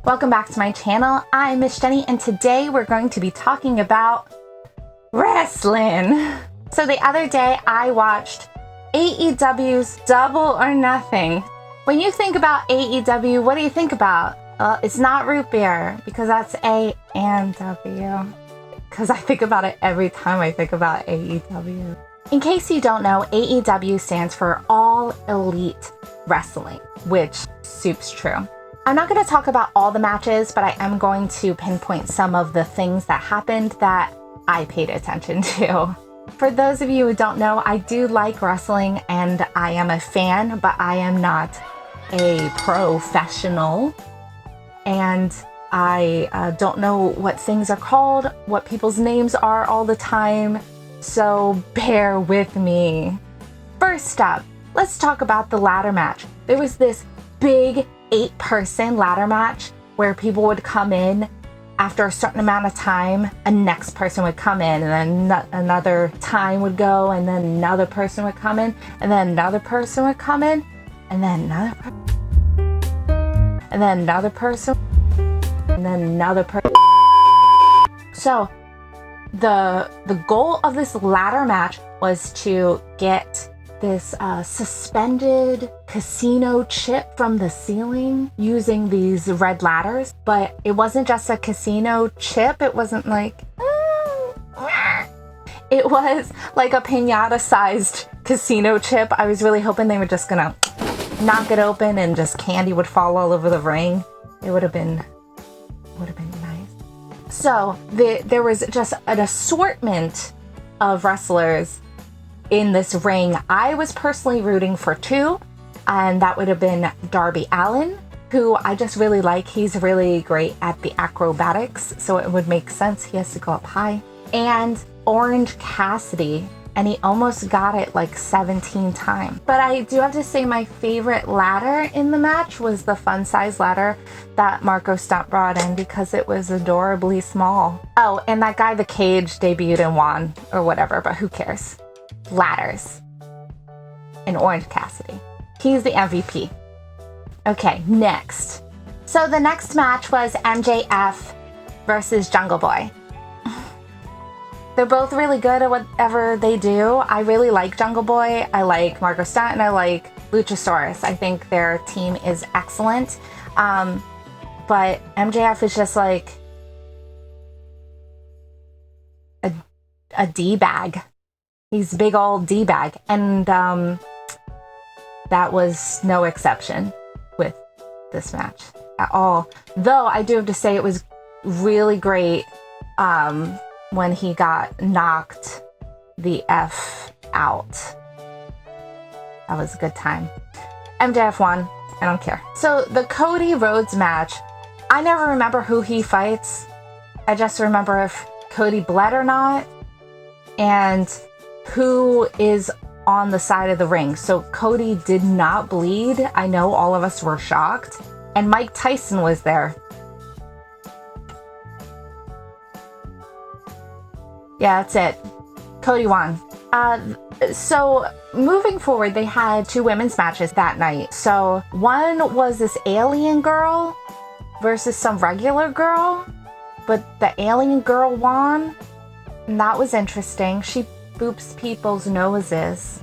Welcome back to my channel. I'm Miss Jenny, and today we're going to be talking about wrestling. So the other day I watched AEW's Double or Nothing. When you think about AEW, what do you think about? Well, it's not root beer, because that's A and W. Because I think about it every time I think about AEW. In case you don't know, AEW stands for All Elite Wrestling, which soup's true. I'm not going to talk about all the matches, but I am going to pinpoint some of the things that happened that I paid attention to. For those of you who don't know, I do like wrestling and I am a fan, but I am not a professional. And I don't know what things are called, what people's names are all the time, so bear with me. First up, let's talk about the ladder match. There was this big 8-person ladder match where people would come in after a certain amount of time. A next person would come in, and then another time would go, and then another person would come in, and then another person would come in, and then another and then another person, and then another person. So the goal of this ladder match was to get this suspended casino chip from the ceiling using these red ladders. But it wasn't just a casino chip. It wasn't like it was like a piñata sized casino chip. I was really hoping they were just gonna knock it open and just candy would fall all over the ring. It would have been nice. So there was just an assortment of wrestlers in this ring. I was personally rooting for 2, and that would have been Darby Allin, who I just really like. He's really great at the acrobatics, so it would make sense he has to go up high. And Orange Cassidy, and he almost got it like 17 times. But I do have to say my favorite ladder in the match was the fun size ladder that Marco Stunt brought in, because it was adorably small. Oh, and that guy, The Cage, debuted and won, or whatever, but who cares? Ladders and Orange Cassidy. He's the MVP. Okay, next. So the next match was MJF versus Jungle Boy. They're both really good at whatever they do. I really like Jungle Boy. I like Marco Stunt, and I like Luchasaurus. I think their team is excellent. But MJF is just like a D-bag. He's a big old D-bag, and that was no exception with this match at all. Though I do have to say it was really great when he got knocked the F out. That was a good time. MJF won. I don't care. So the Cody Rhodes match, I never remember who he fights. I just remember if Cody bled or not, and who is on the side of the ring. So Cody did not bleed. I know all of us were shocked. And Mike Tyson was there. Yeah, that's it. Cody won. So moving forward, they had 2 women's matches that night. So one was this alien girl versus some regular girl, but the alien girl won. And that was interesting. She boops people's noses.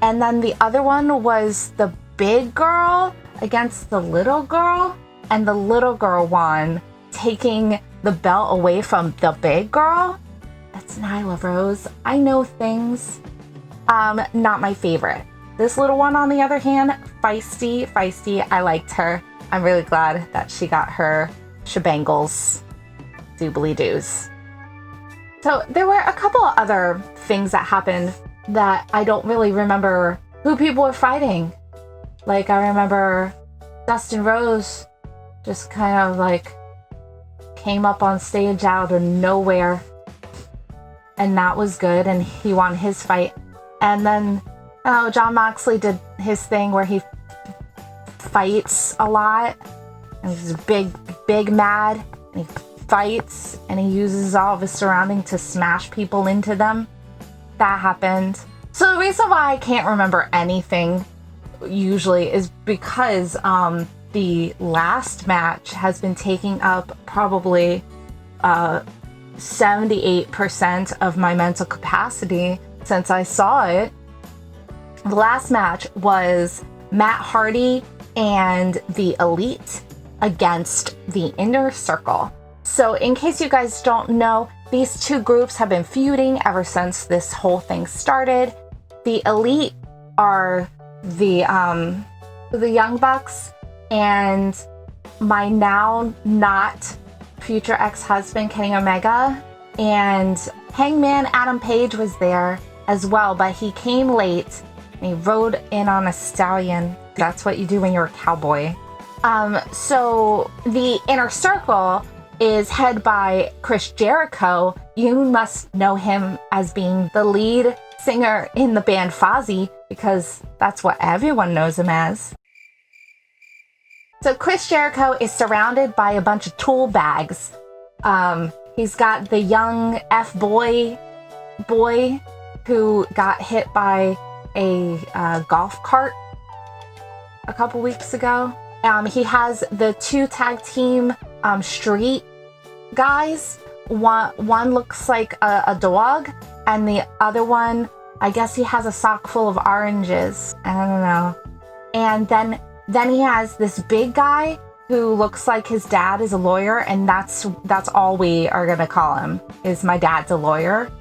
And then the other one was the big girl against the little girl, and the little girl won, taking the belt away from the big girl. That's Nyla Rose. I know things. Not my favorite. This little one, on the other hand, feisty. I liked her. I'm really glad that she got her shebangles, doobly-doos. So there were a couple of other things that happened that I don't really remember who people were fighting. Like, I remember Dustin Rhodes just kind of like came up on stage out of nowhere, and that was good, and he won his fight. And then Jon Moxley did his thing where he fights a lot, and he's big mad, and he fights, and he uses all of his surrounding to smash people into them. That happened. So the reason why I can't remember anything usually is because the last match has been taking up probably 78% of my mental capacity since I saw it. The last match was Matt Hardy and the Elite against the Inner Circle. So in case you guys don't know, these two groups have been feuding ever since this whole thing started. The Elite are the Young Bucks and my now not future ex-husband Kenny Omega, and Hangman Adam Page was there as well, but he came late and he rode in on a stallion. That's what you do when you're a cowboy. So the Inner Circle is head by Chris Jericho. You must know him as being the lead singer in the band Fozzy, because that's what everyone knows him as. So Chris Jericho is surrounded by a bunch of tool bags. He's got the young boy who got hit by a golf cart a couple weeks ago. He has the two tag team street guys. One looks like a dog, and the other one, I guess he has a sock full of oranges. I don't know. And then he has this big guy who looks like his dad is a lawyer, and that's all we are gonna call him, is my dad's a lawyer.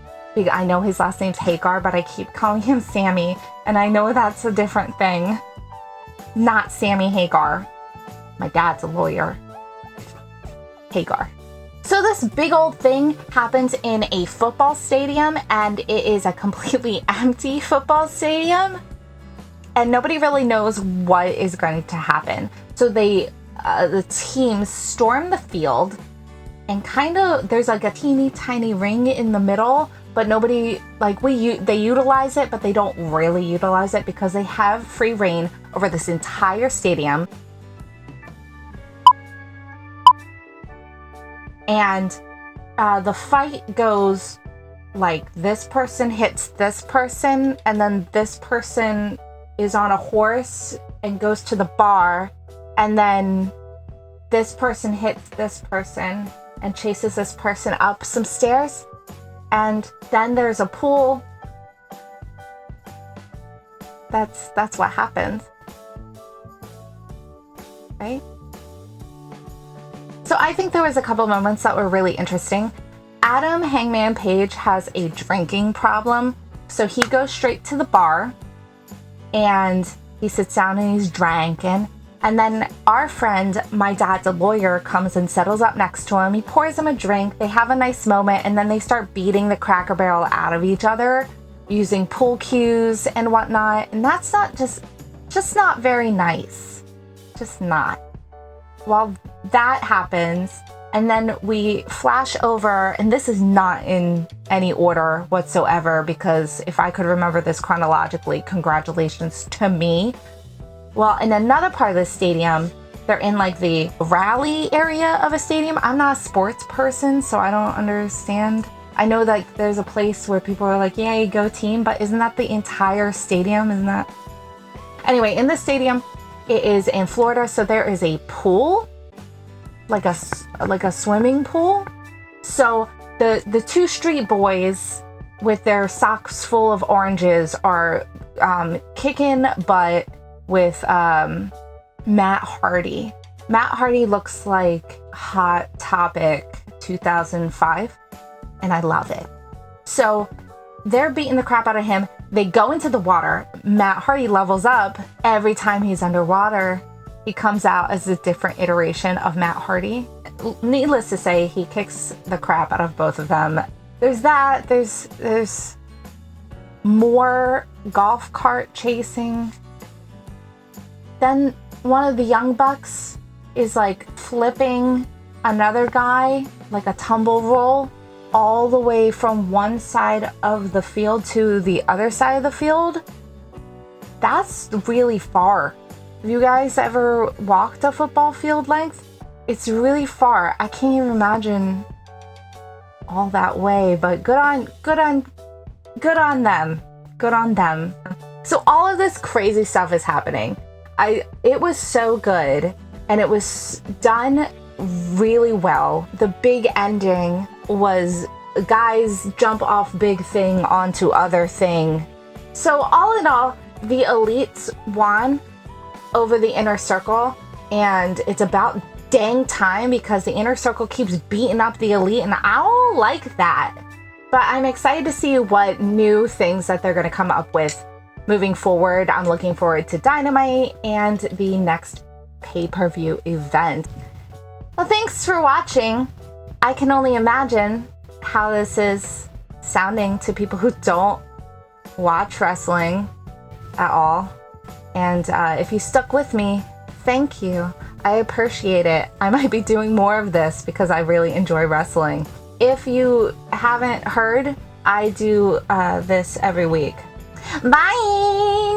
I know his last name's Hagar, but I keep calling him Sammy, and I know that's a different thing. Not Sammy Hagar. My dad's a lawyer. Hagar. So this big old thing happens in a football stadium, and it is a completely empty football stadium, and nobody really knows what is going to happen. So the teams storm the field, and kind of there's like a teeny tiny ring in the middle, but nobody, they utilize it, but they don't really utilize it because they have free reign over this entire stadium. And the fight goes like this person hits this person, and then this person is on a horse and goes to the bar, and then this person hits this person and chases this person up some stairs, and then there's a pool. That's what happens, right? So I think there was a couple moments that were really interesting. Adam Hangman Page has a drinking problem, so he goes straight to the bar and he sits down and he's drinking. And then our friend, my dad's a lawyer, comes and settles up next to him. He pours him a drink. They have a nice moment, and then they start beating the Cracker Barrel out of each other using pool cues and whatnot. And that's not just not very nice. Just not. Well, that happens, and then we flash over, and this is not in any order whatsoever, because if I could remember this chronologically, congratulations to me. Well, in another part of the stadium, they're in like the rally area of a stadium. I'm not a sports person, so I don't understand. I know that there's a place where people are like, yay, go team, but isn't that the entire stadium? Isn't that? Anyway, in the stadium, it is in Florida, so there is a pool, like a swimming pool. So the two street boys with their socks full of oranges are kicking butt with Matt Hardy. Matt Hardy looks like Hot Topic 2005, and I love it. So they're beating the crap out of him. They go into the water. Matt Hardy levels up every time he's underwater. He comes out as a different iteration of Matt Hardy. Needless to say, he kicks the crap out of both of them. There's that. There's more golf cart chasing. Then one of the Young Bucks is like flipping another guy, like a tumble roll, all the way from one side of the field to the other side of the field. That's really far. Have you guys ever walked a football field length? It's really far. I can't even imagine all that way, but good on them. Good on them. So all of this crazy stuff is happening. It was so good. and it was done really well. The big ending was guys jump off big thing onto other thing. So all in all, the elites won over the inner circle, and it's about dang time because the inner circle keeps beating up the elite, and I don't like that. But I'm excited to see what new things that they're going to come up with moving forward. I'm looking forward to Dynamite and the next pay-per-view event. Well, thanks for watching. I can only imagine how this is sounding to people who don't watch wrestling at all. And if you stuck with me, thank you. I appreciate it. I might be doing more of this because I really enjoy wrestling. If you haven't heard, I do this every week. Bye!